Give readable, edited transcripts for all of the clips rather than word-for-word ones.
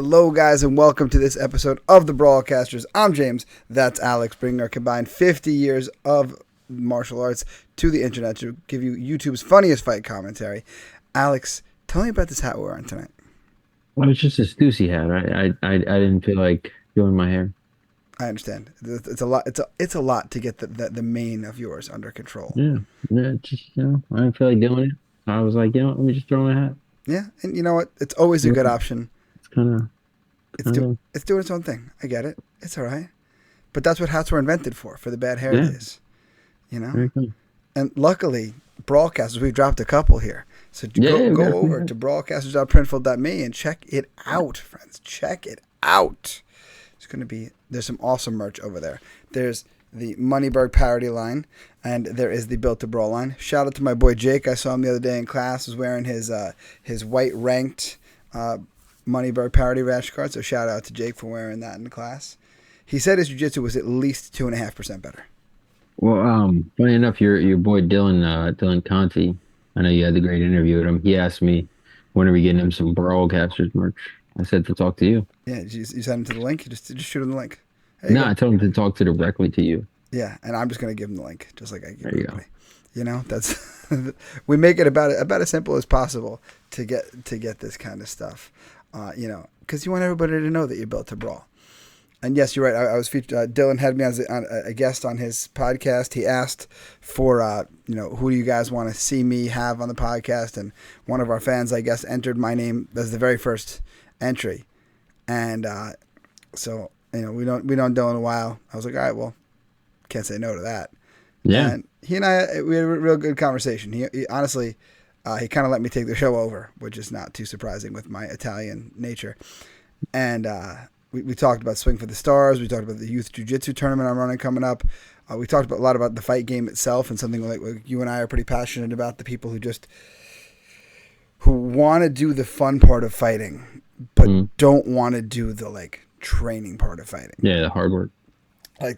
Hello, guys, and welcome to this episode of the Brawlcasters. I'm James. That's Alex, bringing our combined 50 years of martial arts to the internet to give you YouTube's funniest fight commentary. Alex, tell me about this hat we're wearing tonight. Well, it's just a Stussy hat. I didn't feel like doing my hair. I understand. It's a lot. It's a lot to get the mane of yours under control. Yeah, yeah. Just I didn't feel like doing it. I was like, let me just throw my hat. Yeah, and you know what? It's always a good option. It's kind It's doing its own thing. I get it. It's all right. But that's what hats were invented for the bad hair days. You know? Very cool. And luckily, Brawlcasters, we've dropped a couple here. So go over to brawlcasters.printful.me and check it out, friends. Check it out. There's some awesome merch over there. There's the Moneyberg parody line, and there is the Built to Brawl line. Shout out to my boy Jake. I saw him the other day in class. Was wearing his white ranked Moneyberg parody rash card. So shout out to Jake for wearing that in the class. He said his jiu-jitsu was at least 2.5% better. Well, funny enough, your boy Dylan Conti, I know you had the great interview with him. He asked me when are we getting him some Brawlcasters merch. I said to talk to you. Yeah, you sent him to the link. Just shoot him the link. No, I told him to talk directly to you. Yeah, and I'm just gonna give him the link, just like I give everybody. Go. You know, that's we make it about as simple as possible to get this kind of stuff. You know, because you want everybody to know that you're built to brawl. And yes, you're right. I was featured. Dylan had me as a guest on his podcast. He asked for who do you guys want to see me have on the podcast, and one of our fans, I guess, entered my name as the very first entry, and so. We don't Dylan in a while. I was like, all right, well, can't say no to that. Yeah. And he and I, we had a real good conversation. He honestly, he kind of let me take the show over, which is not too surprising with my Italian nature. And we talked about Swing for the Stars. We talked about the youth jiu-jitsu tournament I'm running coming up. We talked a lot about the fight game itself, and something like you and I are pretty passionate about, the people who want to do the fun part of fighting, but don't want to do the training part of fighting. Yeah, the hard work.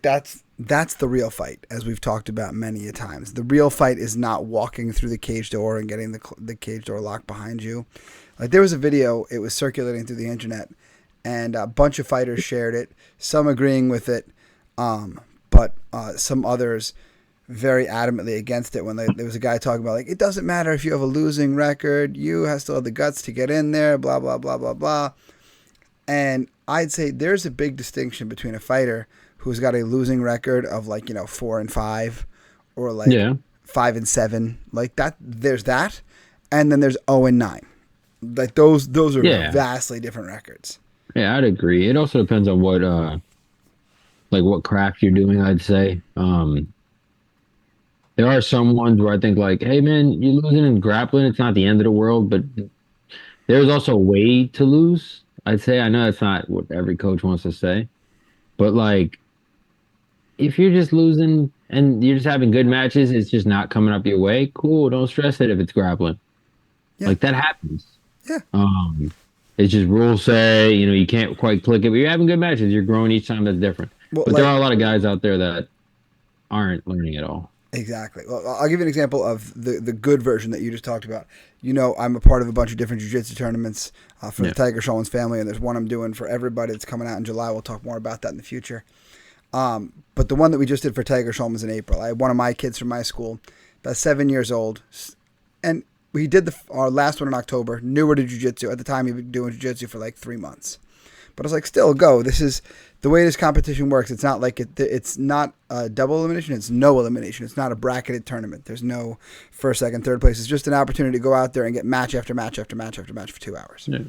That's the real fight, as we've talked about many a times. The real fight is not walking through the cage door and getting the cage door locked behind you. There was a video, it was circulating through the internet, and a bunch of fighters shared it, some agreeing with it, but some others very adamantly against it. When there was a guy talking about, it doesn't matter if you have a losing record, you still have the guts to get in there, blah, blah, blah, blah, blah. And I'd say there's a big distinction between a fighter who's got a losing record of 4-5 or 5-7, like that. There's that, and then there's 0-9. Those are vastly different records. Yeah, I'd agree. It also depends on what craft you're doing. I'd say there are some ones where I think hey man, you're losing in grappling. It's not the end of the world, but there's also a way to lose. I'd say, I know that's not what every coach wants to say, but if you're just losing and you're just having good matches, it's just not coming up your way. Cool. Don't stress it if it's grappling. Yeah. That happens. Yeah. It's just rules say, you can't quite click it, but you're having good matches. You're growing each time. That's different. Well, but there are a lot of guys out there that aren't learning at all. Exactly. Well, I'll give you an example of the good version that you just talked about. I'm a part of a bunch of different jiu-jitsu tournaments for the Tiger Shulman's family, and there's one I'm doing for everybody. It's coming out in July. We'll talk more about that in the future. But the one that we just did for Tiger Shulman's in April, I had one of my kids from my school, about 7 years old, and we did our last one in October, newer to jiu-jitsu. At the time, he'd been doing jiu-jitsu for 3 months. But I was still go. This is the way this competition works. It's not it's not a double elimination. It's no elimination. It's not a bracketed tournament. There's no first, second, third place. It's just an opportunity to go out there and get match after match after match after match for 2 hours. Yeah.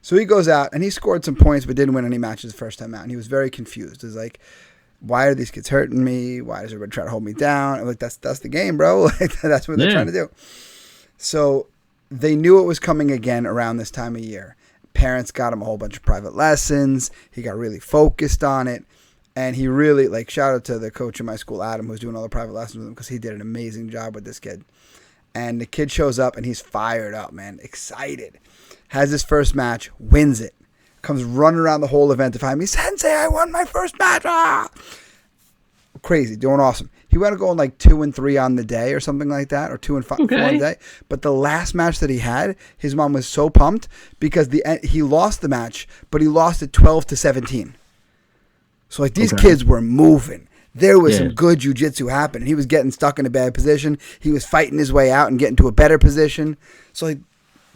So he goes out and he scored some points, but didn't win any matches the first time out. And he was very confused. He was why are these kids hurting me? Why does everybody try to hold me down? I'm that's the game, bro. That's what they're trying to do. So they knew it was coming again around this time of year. Parents got him a whole bunch of private lessons. He got really focused on it. And he really, shout out to the coach in my school, Adam, who's doing all the private lessons with him, because he did an amazing job with this kid. And the kid shows up, and he's fired up, man, excited. Has his first match, wins it. Comes running around the whole event to find me, Sensei, I won my first match. Ah! crazy, doing awesome. He went going like 2-3 on the day or something like that, or 2-4 on the day. But the last match that he had, his mom was so pumped because he lost the match, but he lost it 12-17. So like these kids were moving. There was some good jiu-jitsu happening. He was getting stuck in a bad position. He was fighting his way out and getting to a better position. So like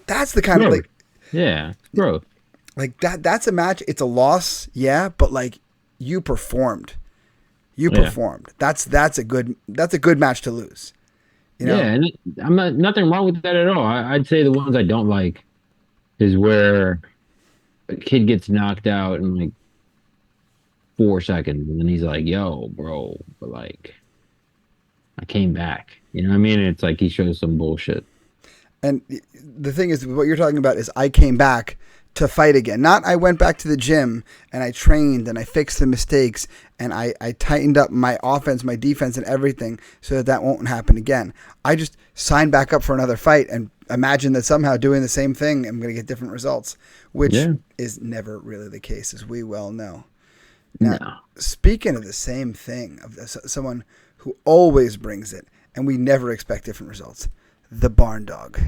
that's the kind of like growth. Like that's a match. It's a loss, but like you performed. You performed. That's a good match to lose. You know? Yeah, and I'm nothing wrong with that at all. I'd say the ones I don't like is where a kid gets knocked out in like 4 seconds, and then he's like, "Yo, bro," but like, I came back. You know what I mean? It's like he shows some bullshit. And the thing is, what you're talking about is I came back to fight again. Not I went back to the gym and I trained and I fixed the mistakes and I tightened up my offense, my defense, and everything so that won't happen again. I just signed back up for another fight and imagine that somehow doing the same thing, I'm going to get different results, which is never really the case, as we well know. Now, speaking of the same thing, of someone who always brings it, and we never expect different results, the Barndog.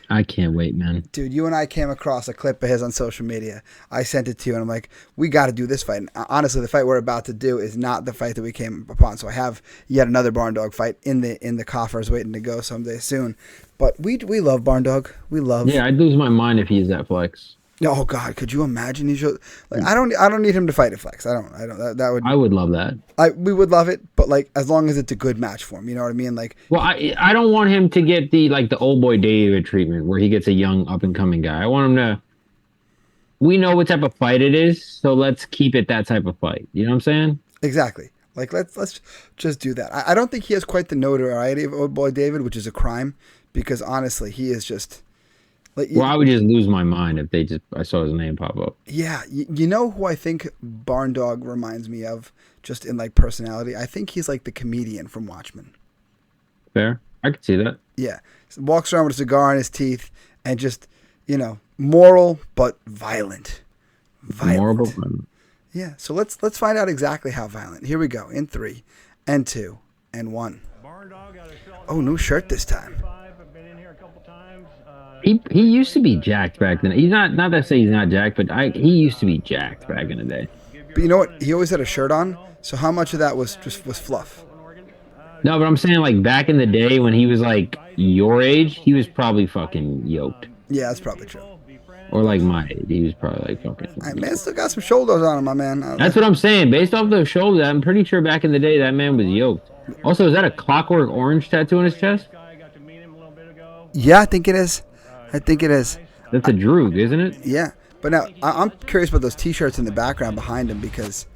I can't wait, man. Dude, you and I came across a clip of his on social media. I sent it to you, and I'm like, we got to do this fight. And honestly, the fight we're about to do is not the fight that we came upon. So I have yet another Barndog fight in the coffers waiting to go someday soon. But we love Barndog. We love. Yeah, I'd lose my mind if he's that flex. Oh God, could you imagine? He showed, like, I don't need him to fight a flex. I don't. I would love that. We would love it, but like as long as it's a good match for him, you know what I mean? Like, well, I don't want him to get the old boy David treatment where he gets a young up and coming guy. I want him to. We know what type of fight it is, so let's keep it that type of fight. You know what I'm saying? Exactly. Like let's just do that. I don't think he has quite the notoriety of old boy David, which is a crime, because honestly, he is just. Like, well, I would just lose my mind if I saw his name pop up. Yeah, you know who I think Barndog reminds me of, just in like personality? I think he's like the comedian from Watchmen. Fair, I could see that. Yeah, walks around with a cigar in his teeth and just, moral but violent. Moral but violent. Yeah, so let's find out exactly how violent. Here we go in 3, and 2, and 1. Oh, new shirt this time. He used to be jacked back then. He's not to say he's not jacked, but he used to be jacked back in the day. But you know what? He always had a shirt on. So how much of that was fluff? No, but I'm saying like back in the day when he was like your age, he was probably fucking yoked. Yeah, that's probably true. Or like my age, he was probably like fucking. Man, still got some shoulders on him, my man. That's what I'm saying. Based off those shoulders, I'm pretty sure back in the day that man was yoked. Also, is that a Clockwork Orange tattoo on his chest? Yeah, I think it is. That's a droog, isn't it? Yeah, but now I'm curious about those T-shirts in the background behind him because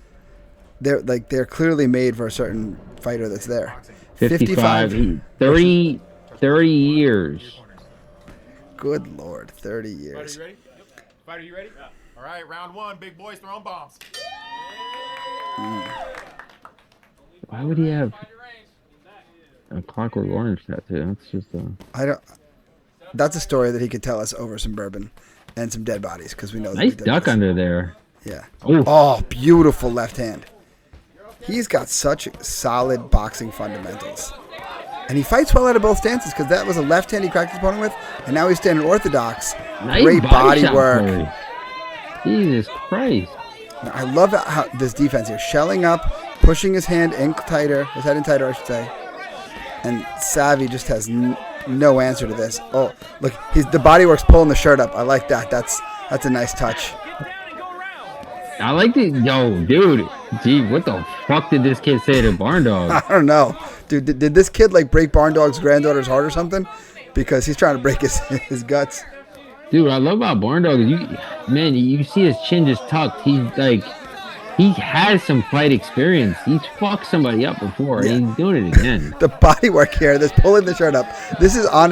they're clearly made for a certain fighter that's there. 55, 30 years. Good Lord, 30 years. Fighter, you ready? Yeah. All right, round 1, big boys throwing bombs. Why would he have a Clockwork Orange tattoo? That's just That's a story that he could tell us over some bourbon and some dead bodies because we know. Nice duck under there. Yeah. Ooh. Oh, beautiful left hand. He's got such solid boxing fundamentals, and he fights well out of both stances because that was a left hand he cracked his opponent with, and now he's standing orthodox. Nice Great body work. Play. Jesus Christ. Now, I love how this defense here, shelling up, pushing his head in tighter, I should say, and Savy just has no answer to this. Oh, look, the bodywork's pulling the shirt up. I like that. That's a nice touch. I like the dude. Gee, what the fuck did this kid say to Barndog? I don't know, dude. Did this kid like break Barndog's granddaughter's heart or something? Because he's trying to break his guts. Dude, I love about Barndog. You see his chin just tucked. He's like. He has some fight experience. He's fucked somebody up before, and he's doing it again. The bodywork here, this pulling the shirt up, this is on.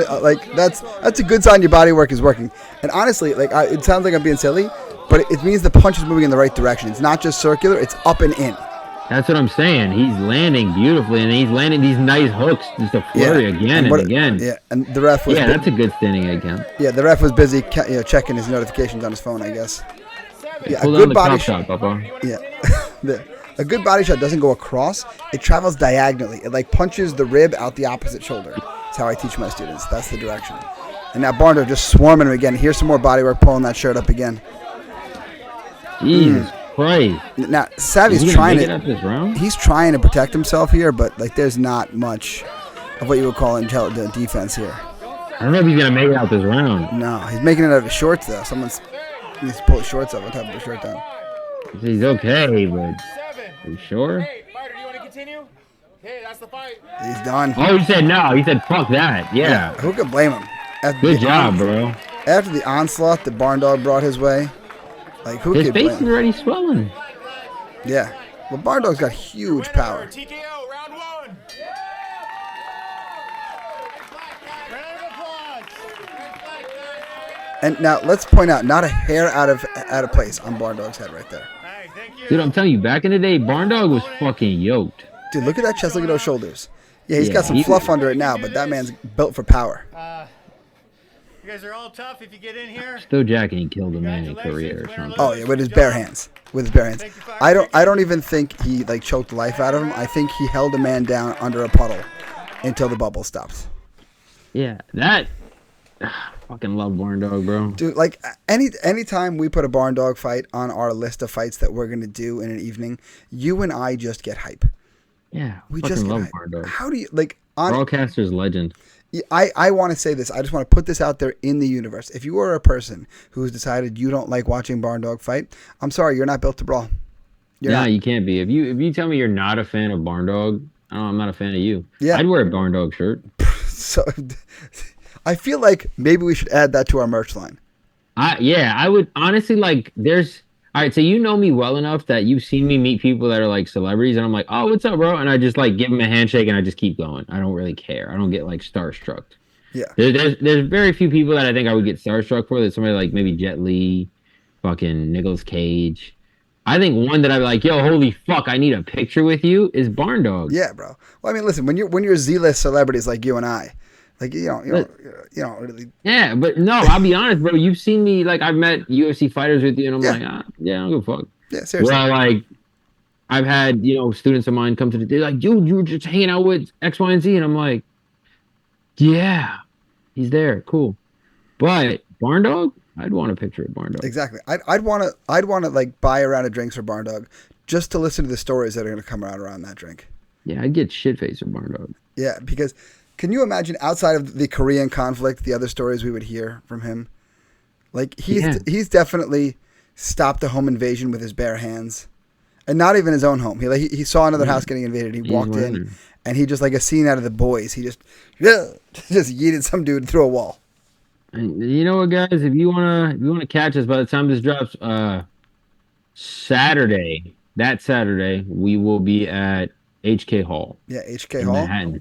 That's a good sign your bodywork is working. And honestly, it sounds like I'm being silly, but it means the punch is moving in the right direction. It's not just circular; it's up and in. That's what I'm saying. He's landing beautifully, and he's landing these nice hooks just to flurry again and again. Yeah, and the ref was. Yeah, that's a good standing again. Yeah, the ref was busy, checking his notifications on his phone, I guess. Yeah, Pull a good body shot, Papa. Yeah, the A good body shot doesn't go across. It travels diagonally. It like punches the rib out the opposite shoulder. That's how I teach my students. That's the direction. And now Barndog just swarming him again. Here's some more body work, pulling that shirt up again. Jesus Christ. Now Savy's he's trying to protect himself here, but like there's not much of what you would call intelligent defense here. I don't know if he's gonna make it out this round. No, he's making it out of his shorts though. Someone needs to pull his shorts up on top of his shirt down. He's okay, but are you sure? Hey, fighter, do you want to continue? Okay, that's the fight. He's done. Oh, he said no. He said fuck that. Yeah. Who could blame him? Good job, bro. After the onslaught that Barndog brought his way, like who could blame him? His face is already swelling. Yeah. Well, Barndog's got huge power. TKO, round 1. And now let's point out, not a hair out of place on Barndog's head right there. Hey, thank you. Dude, I'm telling you, back in the day, Barndog was fucking yoked. Dude, look at that chest. Look at those shoulders. Yeah, he's got some fluff under it now, but that man's built for power. You guys are all tough if you get in here. Still Jack ain't killed a man in career or something. Oh yeah, with his bare hands. With his bare hands. I don't even think he like choked the life out of him. I think he held a man down under a puddle until the bubble stopped. Yeah, that fucking love Barndog, bro. Dude, like anytime we put a Barndog fight on our list of fights that we're gonna do in an evening, you and I just get hype. Yeah, we fucking just get love hype. Barndog. How do you like on Brawlcasters legend. I want to say this. I just want to put this out there in the universe. If you are a person who's decided you don't like watching Barndog fight, I'm sorry, you're not built to brawl. You can't be. If you tell me you're not a fan of Barndog, I'm not a fan of you. Yeah. I'd wear a Barndog shirt. So I feel like maybe we should add that to our merch line. I would honestly like all right, so you know me well enough that you've seen me meet people that are like celebrities, and I'm like, oh, what's up, bro? And I just like give them a handshake, and I just keep going. I don't really care. I don't get like starstruck. Yeah. There's very few people that I think I would get starstruck for. There's somebody like maybe Jet Li, fucking Nicolas Cage. I think one that I'd be like, yo, holy fuck, I need a picture with you is Barndog. Yeah, bro. Well, I mean, listen, when you're Z-list celebrities like you and I, like you don't really. Yeah, but no, I'll be honest, bro. You've seen me like I've met UFC fighters with you, and I'm like, I don't give a fuck. Yeah, seriously. Well, like I've had students of mine come to they're like, dude, you were just hanging out with X, Y, and Z, and I'm like, yeah, he's there, cool. But Barndog, I'd want a picture of Barndog. Exactly. I'd want to like buy a round of drinks for Barndog just to listen to the stories that are going to come out around that drink. Yeah, I'd get shit faced for Barndog. Yeah, because. Can you imagine outside of the Korean conflict, the other stories we would hear from him? Like he's definitely stopped the home invasion with his bare hands, and not even his own home. He saw another house getting invaded. He walked in, and he just like a scene out of The Boys. He just yeeted some dude through a wall. And you know what, guys? If you wanna catch us by the time this drops, Saturday, we will be at HK Hall. Yeah, HK Hall. Manhattan.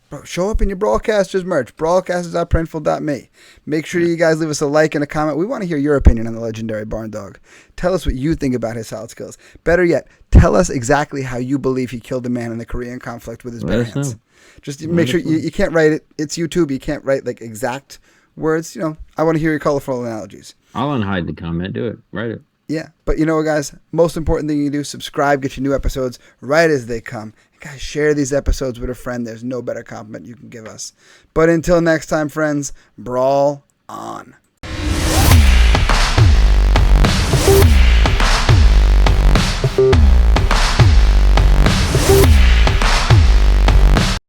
Bro, show up in your Brawlcasters merch. Brawlcasters.printful.me. Make sure you guys leave us a like and a comment. We want to hear your opinion on the legendary Barndog. Tell us what you think about his solid skills. Better yet, tell us exactly how you believe he killed a man in the Korean conflict with his bare hands. Just make sure you can't write it. It's YouTube. You can't write like exact words. I want to hear your colorful analogies. I'll unhide the comment. Do it. Write it. Yeah. But you know what, guys? Most important thing you do, subscribe, get your new episodes right as they come. Guys, share these episodes with a friend. There's no better compliment you can give us. But until next time, friends, brawl on.